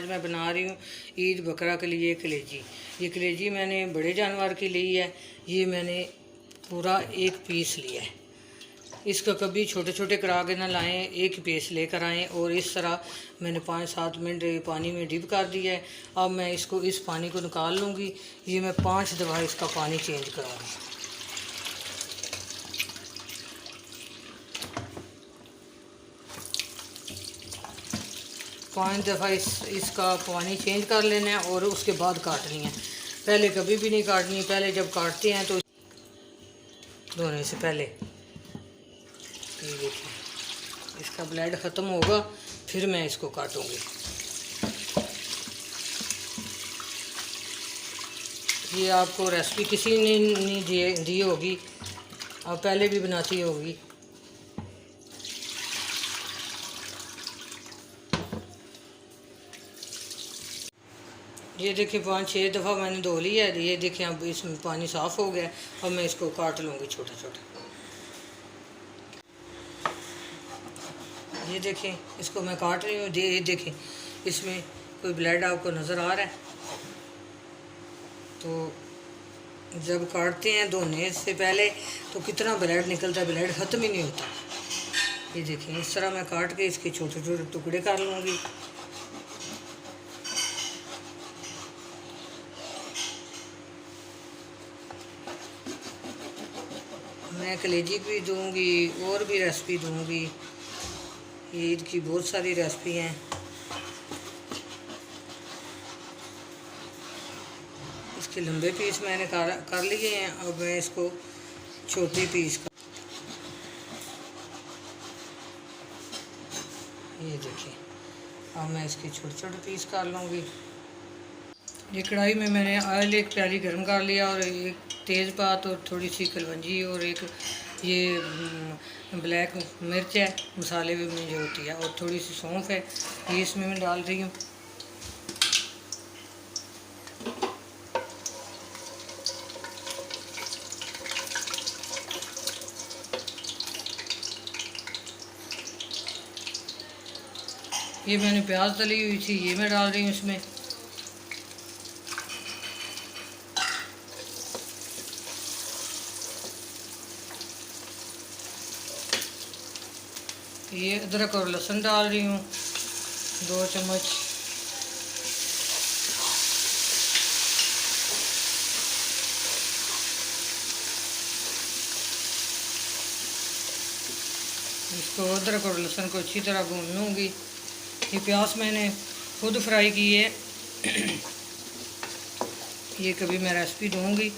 आज मैं बना रही हूँ ईद बकरा के लिए कलेजी। ये कलेजी मैंने बड़े जानवर की ली है। ये मैंने पूरा एक पीस लिया है। इसको कभी छोटे छोटे करा के ना लाएं, एक पीस लेकर आएँ। और इस तरह मैंने 5-7 मिनट पानी में डिप कर दिया है। अब मैं इसको इस पानी को निकाल लूँगी। ये मैं 5 दफ़ा इसका पानी चेंज कराऊँगी। 5 दफ़ा इसका पानी चेंज कर लेना है और उसके बाद काटनी है। पहले कभी भी नहीं काटनी। पहले जब काटते हैं तो धोने से पहले ये देखिए इसका ब्लड ख़त्म होगा, फिर मैं इसको काटूंगी। ये आपको रेसिपी किसी ने नहीं दी होगी, आप पहले भी बनाती होगी। ये देखिए 5-6 दफ़ा मैंने धो लिया है। ये देखिए अब इसमें पानी साफ़ हो गया। अब मैं इसको काट लूँगी छोटा छोटा। ये देखें इसको मैं काट रही हूँ। ये देखें इसमें कोई ब्लड आपको नज़र आ रहा है। तो जब काटते हैं धोने से पहले तो कितना ब्लड निकलता है, ब्लड ख़त्म ही नहीं होता। ये देखें इस तरह मैं काट के इसके छोटे छोटे टुकड़े कर लूँगी। मैं कलेजी भी दूँगी और भी रेसिपी दूँगी। ईद की बहुत सारी रेसिपी हैं। इसके लंबे पीस मैंने कर लिए हैं। अब मैं इसको छोटे पीस का, ये देखिए अब मैं इसके छोटे छोटे पीस कर लूँगी। ये कढ़ाई में मैंने ऑयल एक प्याली गर्म कर लिया और एक तेज़पात और थोड़ी सी कलवंजी और एक ये ब्लैक मिर्च है मसाले में जो होती है, और थोड़ी सी सौंफ है, ये इसमें मैं डाल रही हूँ। ये मैंने प्याज तली हुई थी, ये मैं डाल रही हूँ इसमें। ये अदरक और लहसुन डाल रही हूँ 2 चम्मच। इसको अदरक और लहसुन को अच्छी तरह भून लूँगी। ये प्याज मैंने खुद फ्राई की है। ये कभी मैं रेसिपी दूँगी।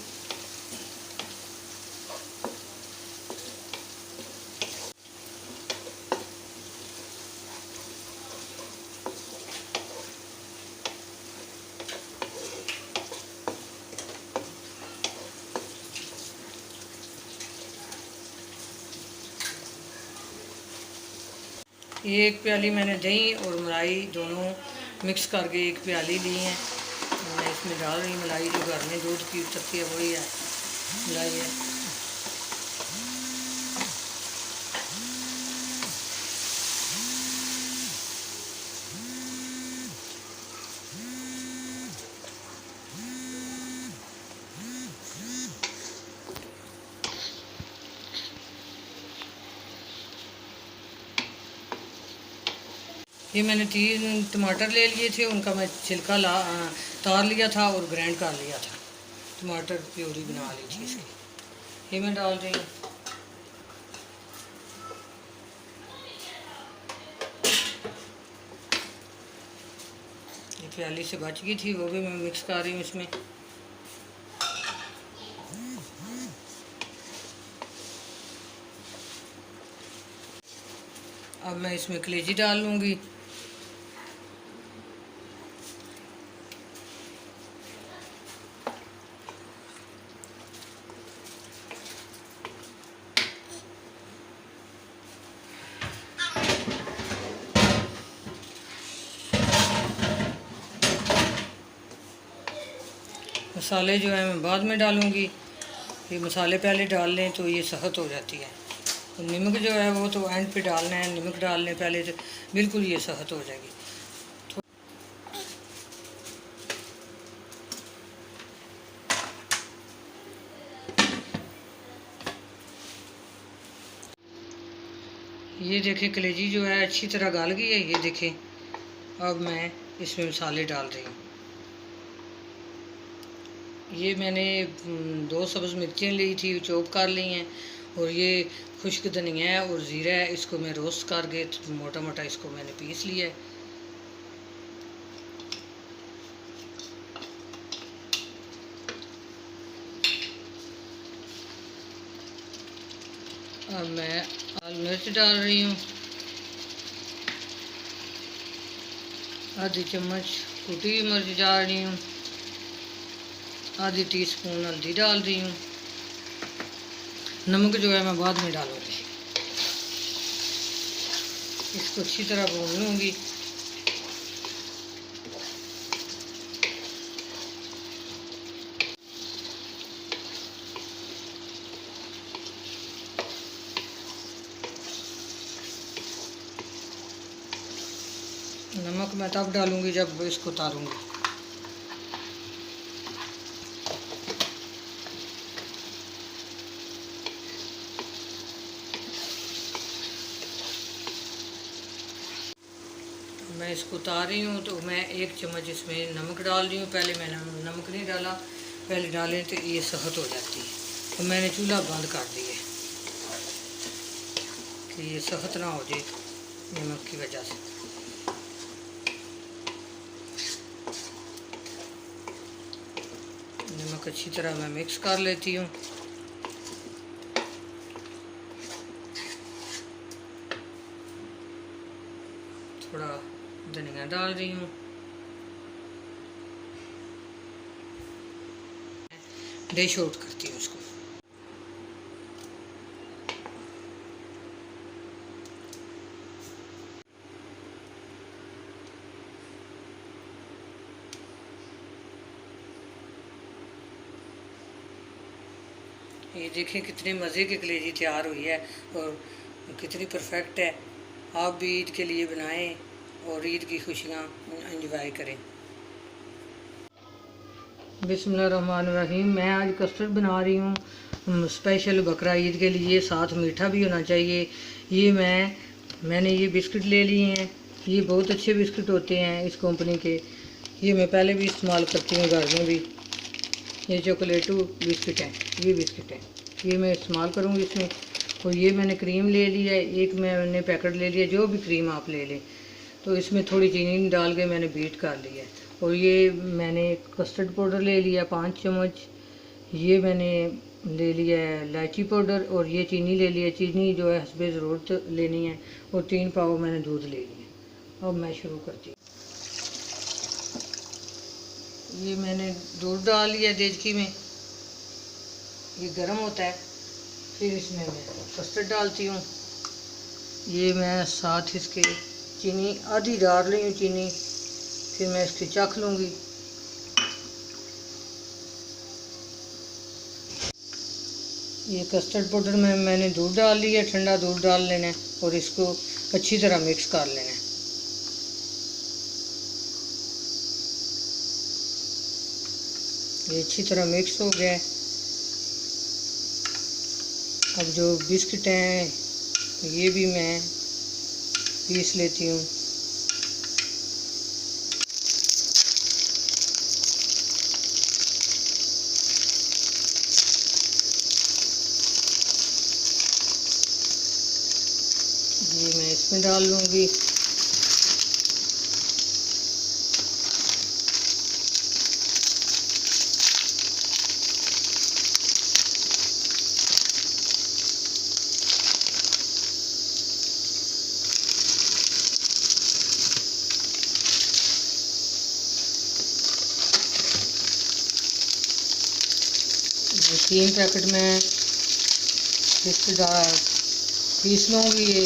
ये एक प्याली मैंने दही और मलाई दोनों मिक्स करके एक प्याली ली है। मैं इसमें डाल रही मलाई, जो घर में दूध की उतरती है वही है मलाई है। ये मैंने 3 टमाटर ले लिए थे, उनका मैं छिलका तार लिया था और ग्राइंड कर लिया था। टमाटर प्यूरी बना ली थी इसकी। ये मैं डाल रही हूँ। ये प्याली से बच गई थी, वो भी मैं मिक्स कर रही हूँ इसमें। अब मैं इसमें कलेजी डाल लूँगी। मसाले जो है मैं बाद में डालूँगी। ये मसाले पहले डाल लें तो ये सख्त हो जाती है। तो नमक जो है वो तो एंड पे डालना है। नमक डाल लें पहले तो बिल्कुल ये सख्त हो जाएगी। ये देखें कलेजी जो है अच्छी तरह गल गई है। ये देखें, अब मैं इसमें मसाले डाल रही हूँ। ये मैंने 2 सब्ज़ मिर्चें ली थी, चॉप कर ली हैं, और ये खुश्क धनिया है और ज़ीरा है। इसको मैं रोस्ट करके मोटा मोटा इसको मैंने पीस लिया है। अब मैं लाल मिर्च डाल रही हूँ, आधी चम्मच कुटी हुई मिर्च डाल रही हूँ, आधी टीस्पून हल्दी डाल रही हूँ। नमक जो है मैं बाद में डालूँगी। इसको अच्छी तरह भून लूँगी। नमक मैं तब डालूँगी जब इसको उतारूँगी। मैं इसको उतार रही हूँ तो मैं 1 चम्मच इसमें नमक डाल रही हूँ। पहले मैंने नमक नहीं डाला, पहले डालें तो ये सख्त हो जाती है। तो मैंने चूल्हा बंद कर दिया कि ये सख्त ना हो जाए नमक की वजह से। नमक अच्छी तरह मैं मिक्स कर लेती हूँ। थोड़ा धनिया डाल रही हूँ। डिश आउट करती हूँ उसको। ये देखें कितने मज़े की कलेजी तैयार हुई है और कितनी परफेक्ट है। आप भी ईद के लिए बनाएं और ईद की खुशियाँ एंजॉय करें। बिस्मिल्लाहिर्रहमानिर्रहीम। मैं आज कस्टर्ड बना रही हूँ स्पेशल बकरा ईद के लिए, साथ मीठा भी होना चाहिए। ये मैंने ये बिस्किट ले लिए हैं। ये बहुत अच्छे बिस्किट होते हैं इस कंपनी के। ये मैं पहले भी इस्तेमाल करती हूँ घर में भी। ये चॉकलेटू बिस्किट है, ये बिस्किट है, ये मैं इस्तेमाल करूँगी इसमें। और ये मैंने क्रीम ले लिया है, एक मैंने पैकेट ले लिया, जो भी क्रीम आप ले लें। तो इसमें थोड़ी चीनी डाल के मैंने बीट कर लिया है। और ये मैंने कस्टर्ड पाउडर ले लिया 5 चम्मच। ये मैंने ले लिया है इलायची पाउडर, और ये चीनी ले लिया। चीनी जो है हस्बे ज़रूरत लेनी है। और 3 पाव मैंने दूध ले लिया। अब मैं शुरू करती हूँ। ये मैंने दूध डाल लिया देचकी में, ये गर्म होता है। फिर इसमें मैं कस्टर्ड डालती हूँ। ये मैं साथ इसके चीनी आधी डाल रही हूँ चीनी, फिर मैं इसकी चख लूँगी। ये कस्टर्ड पाउडर में मैंने दूध डाल लिया, ठंडा दूध डाल लेना है और इसको अच्छी तरह मिक्स कर लेना है। ये अच्छी तरह मिक्स हो गया है। अब जो बिस्किट हैं ये भी मैं पीस लेती हूँ। ये मैं इसमें डाल लूँगी। ये 3 पैकेट में बिस्किट पीस लूँगी। ये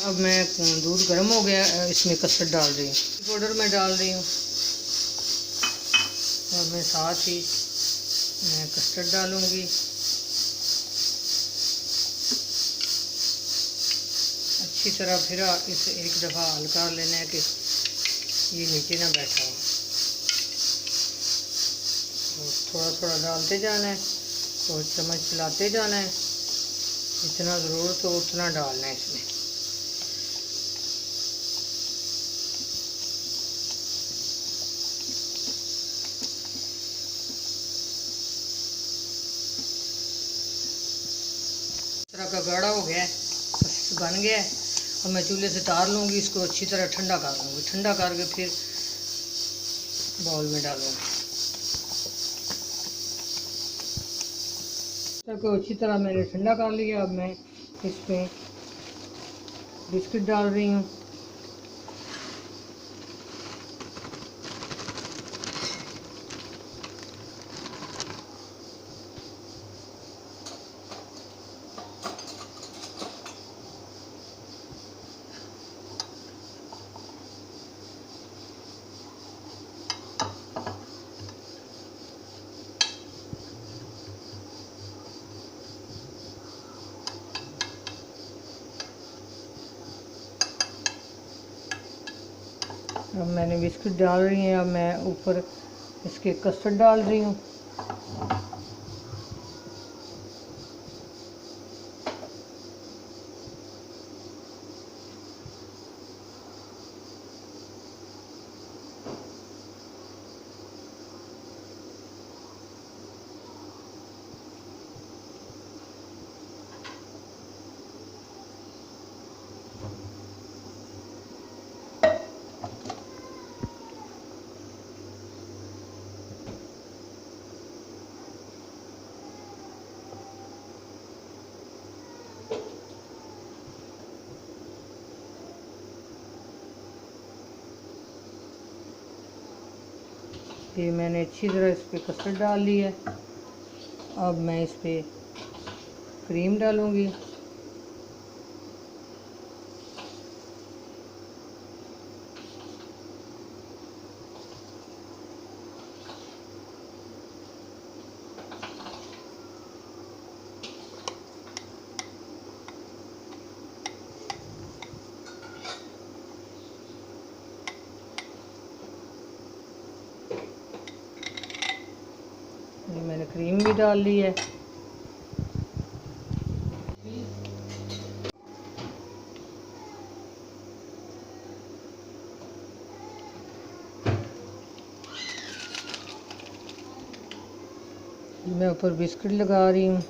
अब मैं दूध गर्म हो गया, इसमें कस्टर्ड डाल रही हूँ। पाउडर मैं डाल रही हूँ और मैं साथ ही मैं कस्टर्ड डालूँगी। अच्छी तरह फिर इस एक दफ़ा हल कर लेना है कि ये नीचे ना बैठा हो। और थोड़ा थोड़ा डालते जाना है और चम्मच चलाते जाना है, जितना ज़रूरत हो उतना डालना है इसमें। तरह का गाढ़ा हो गया है, बन गया है। और मैं चूल्हे से तार लूँगी, इसको अच्छी तरह ठंडा कर लूँगी। ठंडा करके फिर बाउल में डालूँगी। इसको अच्छी तरह मैंने ठंडा कर लिया। अब मैं इसमें बिस्किट डाल रही हूँ। अब मैंने बिस्किट डाल रही हैं। अब मैं ऊपर इसके कस्टर्ड डाल रही हूँ। ये मैंने अच्छी तरह इस पर कस्टर्ड डाल ली है। अब मैं इस पर क्रीम डालूँगी। ये मैंने क्रीम भी डाल ली है। मैं ऊपर बिस्किट लगा रही हूँ।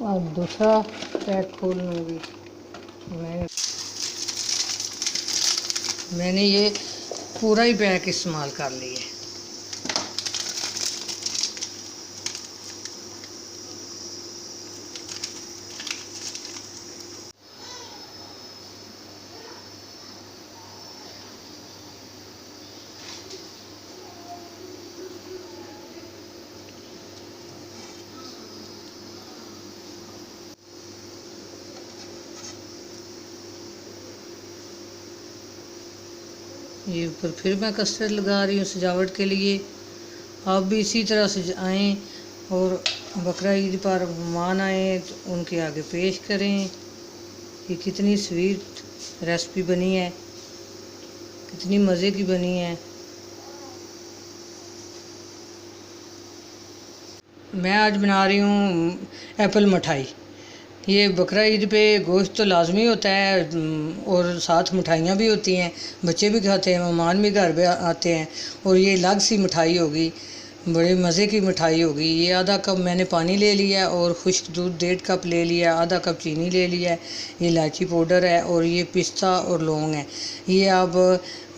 और दूसरा पैक खोल लूँगी। मैंने ये पूरा ही पैक इस्तेमाल कर लिया है। ये ऊपर फिर मैं कस्टर्ड लगा रही हूँ सजावट के लिए। आप भी इसी तरह सजाएं और बकरा ईद पर मेहमान आए तो उनके आगे पेश करें। ये कितनी स्वीट रेसिपी बनी है, कितनी मज़े की बनी है। मैं आज बना रही हूँ एप्पल मिठाई। ये बकरा ईद पे गोश्त तो लाजमी होता है और साथ मिठाइयाँ भी होती हैं, बच्चे भी खाते हैं, मेहमान भी घर पे आते हैं। और ये अलग सी मिठाई होगी, बड़े मज़े की मिठाई होगी। ये आधा कप मैंने पानी ले लिया और खुश्क दूध 1.5 कप ले लिया, आधा कप चीनी ले लिया है। ये इलायची पाउडर है और ये पिस्ता और लौंग है। ये आप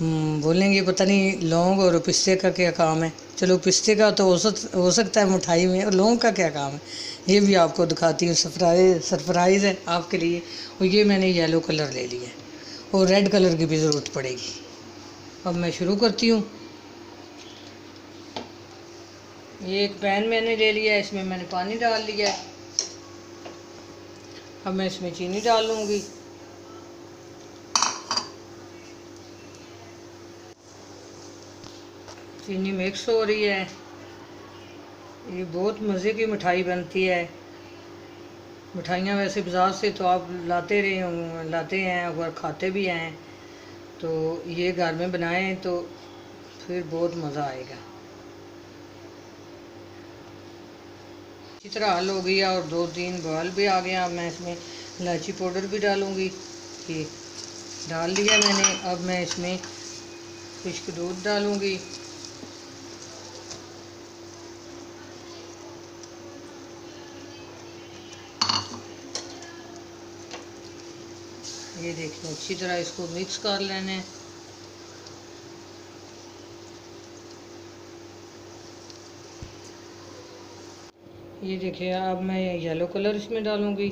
बोलेंगे पता नहीं लौंग और पिस्ते का क्या काम है। चलो पिस्ते का तो हो सकता है मिठाई में, और लौंग का क्या काम है ये भी आपको दिखाती हूँ। सरप्राइज़ है आपके लिए। और ये मैंने येलो कलर ले लिया है और रेड कलर की भी ज़रूरत पड़ेगी। अब मैं शुरू करती हूँ। ये एक पैन मैंने ले लिया है, इसमें मैंने पानी डाल लिया है। अब मैं इसमें चीनी डाल लूँगी। चीनी मिक्स हो रही है। ये बहुत मज़े की मिठाई बनती है। मिठाइयाँ वैसे बाज़ार से तो आप लाते हैं और खाते भी हैं, तो ये घर में बनाएं तो फिर बहुत मज़ा आएगा। इसी तरह हल हो गया और 2-3 बॉयल भी आ गया। अब मैं इसमें इलायची पाउडर भी डालूँगी। ये डाल लिया मैंने। अब मैं इसमें खुश्क दूध डालूँगी। ये देखिए अच्छी तरह इसको मिक्स कर लेना है। ये देखिए अब मैं येलो कलर इसमें डालूँगी।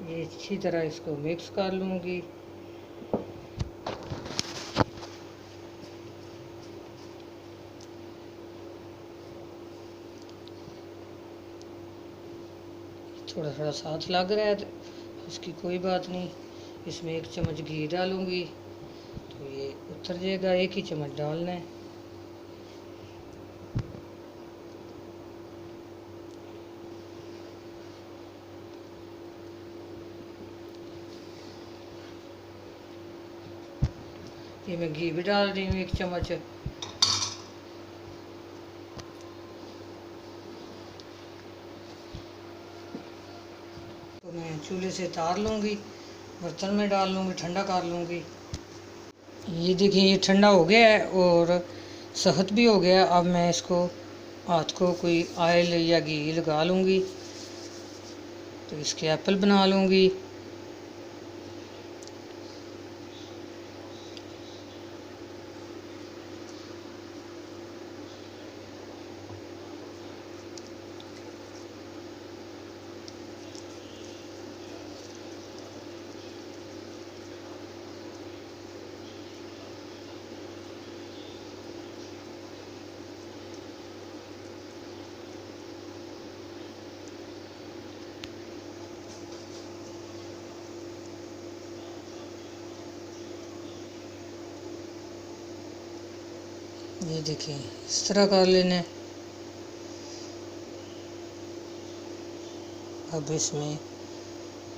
ये अच्छी तरह इसको मिक्स कर लूँगी। थोड़ा थोड़ा साथ लग रहा है तो उसकी कोई बात नहीं। इसमें 1 चम्मच घी डालूँगी तो ये उतर जाएगा। 1 ही चम्मच डालना है। ये मैं घी भी डाल रही हूँ 1 चम्मच। तो मैं चूल्हे से तार लूँगी, बर्तन में डाल लूँगी, ठंडा कर लूँगी। ये देखिए ये ठंडा हो गया है और सख्त भी हो गया। अब मैं इसको हाथ को कोई ऑयल या घी लगा लूँगी तो इसके एप्पल बना लूँगी। ये देखिए इस तरह कर लेना है। अब इसमें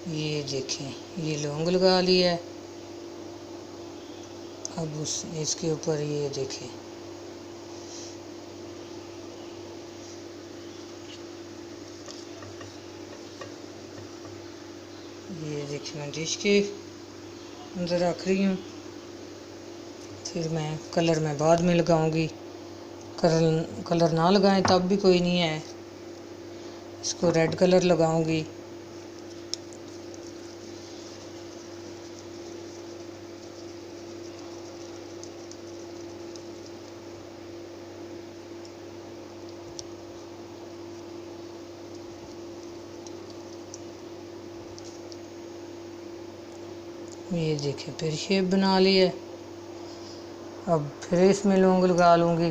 ये देखें ये लौंग लगा लिया है। अब इसके ऊपर ये देखें मैं डिश के अंदर रख रही हूँ। फिर मैं कलर में बाद में लगाऊंगी। कलर ना लगाएं तब भी कोई नहीं है। इसको रेड कलर लगाऊंगी। ये देखिए फिर शेप बना ली है। अब फिर इसमें लौंग लगा लूँगी।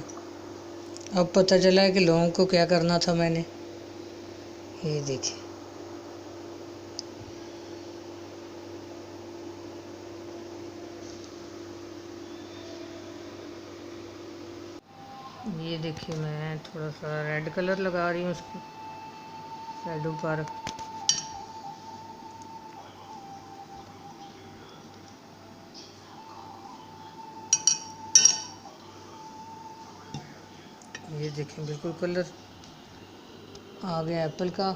अब पता चला है कि लौंग को क्या करना था मैंने। ये देखिए मैं थोड़ा सा रेड कलर लगा रही हूँ उसकी साइडों पर। ये देखें बिल्कुल कलर आ गया एप्पल का।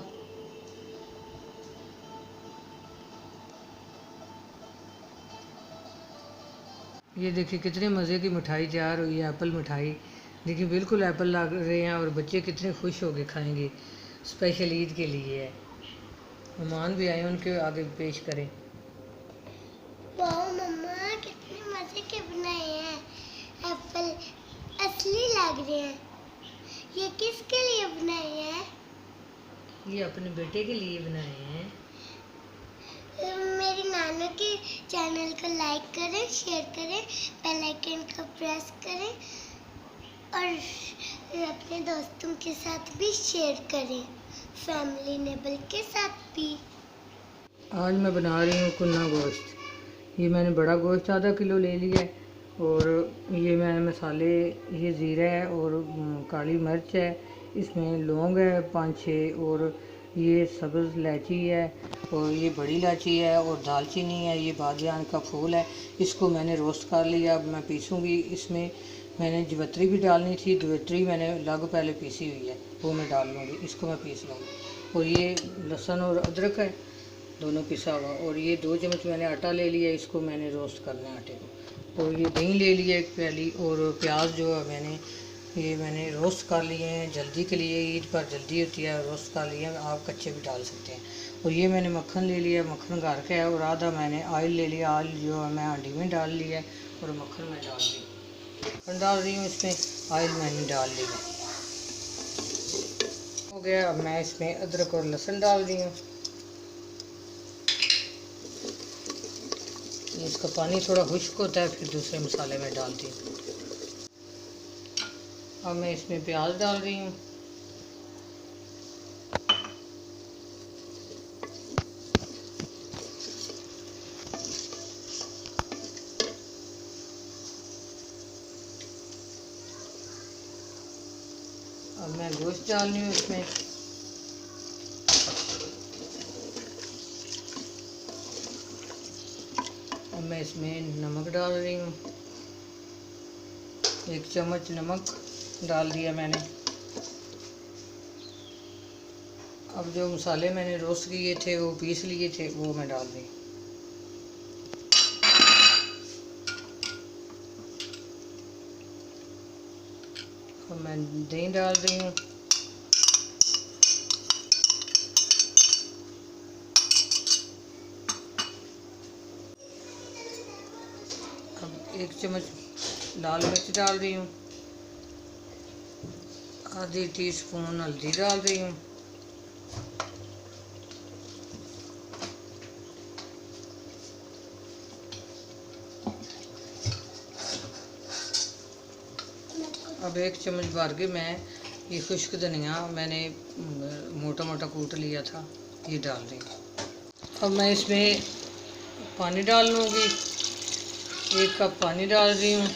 ये देखिए कितने मज़े की मिठाई तैयार हुई है, एप्पल मिठाई। देखिए बिल्कुल एप्पल लग रहे हैं और बच्चे कितने खुश हो के खाएंगे। स्पेशल ईद के लिए है। मेहमान भी आए उनके आगे पेश करें। वाह मम्मा कितने मज़े के बनाए हैं एप्पल, असली लग रहे हैं। ये किसके लिए बनाए हैं? ये अपने बेटे के लिए बनाए हैं। मेरी नानू के चैनल को लाइक करें, शेयर करें, बेल आइकन को प्रेस करें और अपने दोस्तों के साथ भी शेयर करें, फैमिली नेबल के साथ भी। आज मैं बना रही हूँ कुन्ना गोश्त। ये मैंने बड़ा गोश्त आधा किलो ले लिया है और ये मैंने मसाले, ये ज़ीरा है और काली मिर्च है, इसमें लौंग है 5-6 और ये सब्ज़ इलायची है और ये बड़ी इलायची है और दालचीनी है, ये बादियान का फूल है। इसको मैंने रोस्ट कर लिया। अब मैं पीसूँगी। इसमें मैंने जवित्री भी डालनी थी, जवित्री मैंने अलग पहले पीसी हुई है, वो मैं डाल लूँगी। इसको मैं पीस लूँगी। और ये लहसुन और अदरक है दोनों पिसा हुआ। और ये 2 चम्मच मैंने आटा ले लिया, इसको मैंने रोस्ट करना है आटे को। और ये दही ले लिया 1 प्याली। और प्याज जो है मैंने रोस्ट कर लिए हैं जल्दी के लिए, ईद पर जल्दी होती है, रोस्ट कर लिए हैं। आप कच्चे भी डाल सकते हैं। और ये मैंने मक्खन ले लिया, मक्खन घर का है। और आधा मैंने ऑयल ले लिया, ऑयल जो है मैं हांडी में डाल लिया है और मक्खन मैं डाल दी, मक्खन डाल रही हूँ इसमें, ऑयल मैंने डाल लिया हो गया। अब मैं इसमें अदरक और लहसुन डाल रही हूँ। इसका पानी थोड़ा खुश्क होता है, फिर दूसरे मसाले में डालती हूँ। अब मैं इसमें प्याज डाल रही हूँ। अब मैं गोश्त डाल रही हूँ इसमें। अब मैं इसमें नमक डाल रही हूँ, 1 चम्मच नमक डाल दिया मैंने। अब जो मसाले मैंने रोस्ट किए थे, वो पीस लिए थे, वो मैं डाल दी। अब मैं दही डाल रही हूँ। अब 1 चम्मच लाल मिर्च डाल रही हूँ, आधी टीस्पून हल्दी डाल रही हूँ। अब 1 चम्मच भर के मैं ये खुश्क धनिया मैंने मोटा मोटा कूट लिया था, ये डाल रही हूँ। अब मैं इसमें पानी डाल लूँगी, 1 कप पानी डाल रही हूँ।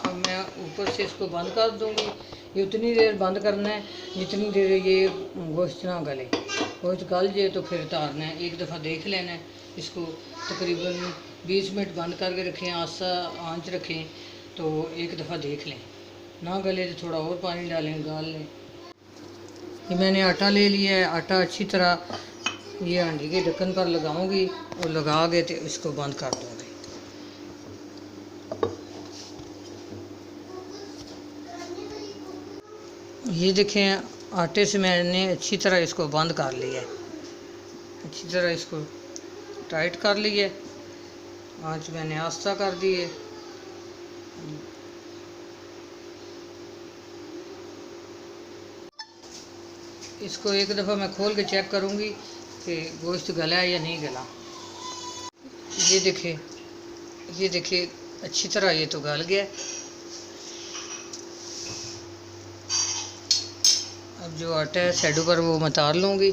अब मैं ऊपर से इसको बंद कर दूँगी। ये उतनी देर बंद करना है जितनी देर ये गोश्त ना गले। गोश्त गल जाए तो फिर उतारना है। 1 दफ़ा देख लेना है। इसको तकरीबन 20 मिनट बंद करके रखें, आस्था आंच रखें, तो 1 दफ़ा देख लें। ना गले तो थोड़ा और पानी डालें, गाल लें। ये मैंने आटा ले लिया है। आटा अच्छी तरह ये हांडी के ढक्कन पर लगाऊंगी और लगा के तो इसको बंद कर दूँगी। ये देखें, आटे से मैंने अच्छी तरह इसको बंद कर लिया है, अच्छी तरह इसको टाइट कर लिया है। आंच मैंने आस्था कर दी है। इसको 1 दफ़ा मैं खोल के चेक करूँगी कि गोश्त गला है या नहीं गला। ये देखिए अच्छी तरह ये तो गल गया। अब जो आटा है साइडों पर वो मैं उतार लूँगी।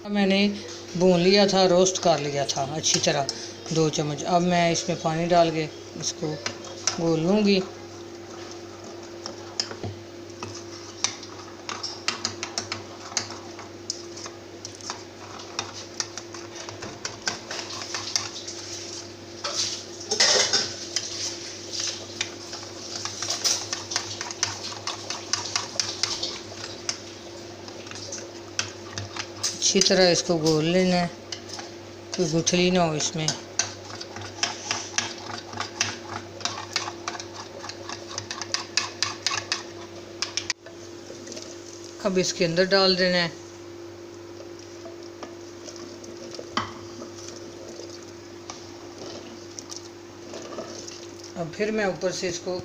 मैंने भून लिया था, रोस्ट कर लिया था अच्छी तरह 2 चम्मच। अब मैं इसमें पानी डाल के इसको घोल लूँगी। अच्छी तरह इसको घोल लेना है, कोई गुठली ना हो इसमें। अब इसके अंदर डाल देना है। अब फिर मैं ऊपर से इसको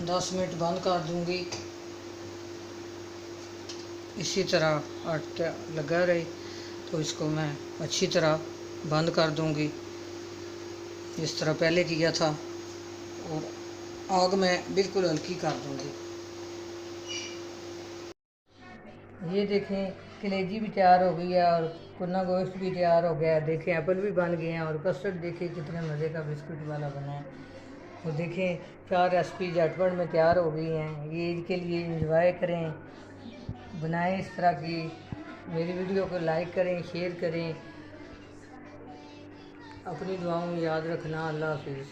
10 मिनट बंद कर दूंगी। इसी तरह आटा लगा रहे तो इसको मैं अच्छी तरह बंद कर दूंगी। इस तरह पहले किया था, और आग मैं बिल्कुल हल्की कर दूँगी। ये देखें कलेजी भी तैयार हो गई है और कुन्ना गोश्त भी तैयार हो गया है। देखें एप्पल भी बन गए हैं और कस्टर्ड देखें कितने मज़े का बिस्कुट वाला बना है। और देखें 4 रेसिपी झटपट में तैयार हो गई हैं। ये ईद के लिए इंजॉय करें, बनाएं इस तरह की। मेरी वीडियो को लाइक करें, शेयर करें। अपनी दुआओं में याद रखना। अल्लाह हाफिज़।